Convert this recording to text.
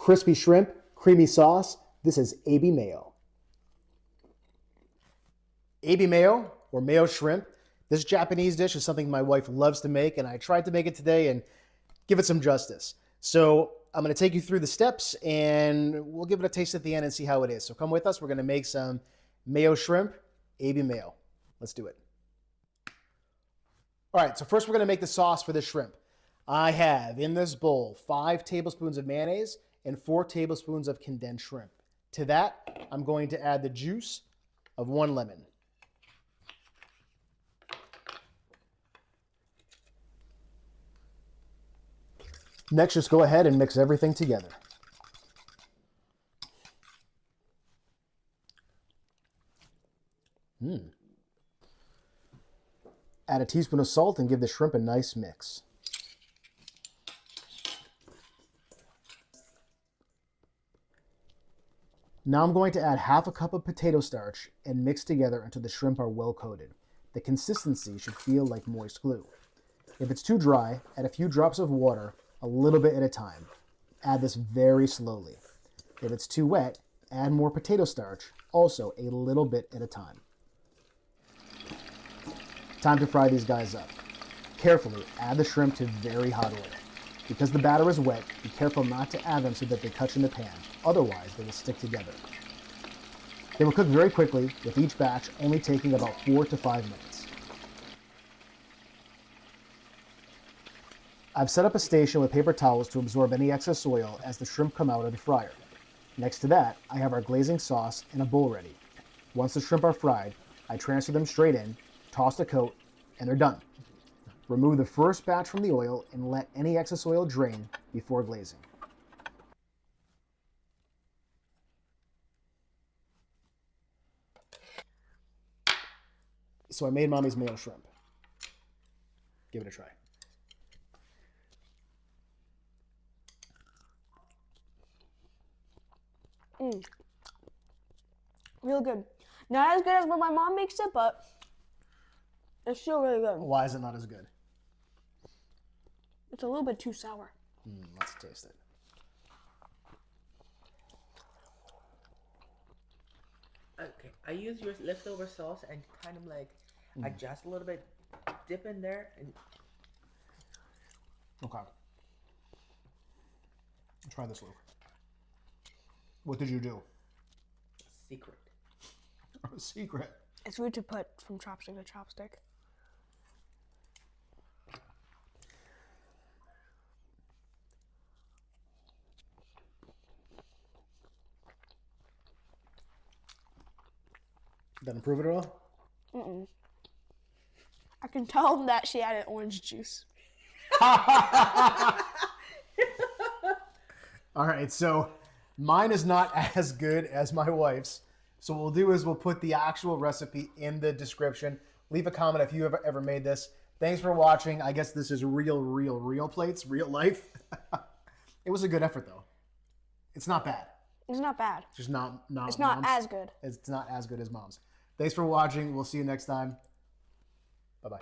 crispy shrimp, creamy sauce. This is Ebi Mayo. Ebi Mayo, or Mayo Shrimp. This Japanese dish is something my wife loves to make, and I tried to make it today and give it some justice. So I'm going to take you through the steps, and we'll give it a taste at the end and see how it is. So come with us. We're going to make some Mayo Shrimp, Ebi Mayo. Let's do it. All right, so first we're going to make the sauce for this shrimp. I have in this bowl 5 tablespoons of mayonnaise and 4 tablespoons of condensed shrimp. To that, I'm going to add the juice of 1 lemon. Next, just go ahead and mix everything together. Add a teaspoon of salt and give the shrimp a nice mix. Now I'm going to add half a cup of potato starch and mix together until the shrimp are well coated. The consistency should feel like moist glue. If it's too dry, add a few drops of water, a little bit at a time. Add this very slowly. If it's too wet, add more potato starch, also a little bit at a time. Time to fry these guys up. Carefully add the shrimp to very hot oil. Because the batter is wet, be careful not to add them so that they touch in the pan. Otherwise, they will stick together. They will cook very quickly, with each batch only taking about 4 to 5 minutes. I've set up a station with paper towels to absorb any excess oil as the shrimp come out of the fryer. Next to that, I have our glazing sauce in a bowl ready. Once the shrimp are fried, I transfer them straight in, toss the coat, and they're done. Remove the first batch from the oil and let any excess oil drain before glazing. So I made Mommy's Mayo Shrimp. Give it a try. Real good. Not as good as when my mom makes it, but it's still really good. Why is it not as good? It's a little bit too sour. Let's taste it. Okay, I use your leftover sauce and kind of like adjust a little bit, dip in there, and Okay. Try this, Luke. What did you do? secret. A secret. It's weird to put from chopstick to chopstick. Doesn't improve it at all? I can tell that she added orange juice. All right, so mine is not as good as my wife's. So what we'll do is we'll put the actual recipe in the description. Leave a comment if you have ever made this. Thanks for watching. I guess this is real plates, real life. It was a good effort though. It's not bad. It's not bad. It's just not It's not Mom's. as good. It's not as good as Mom's. Thanks for watching. We'll see you next time. Bye-bye.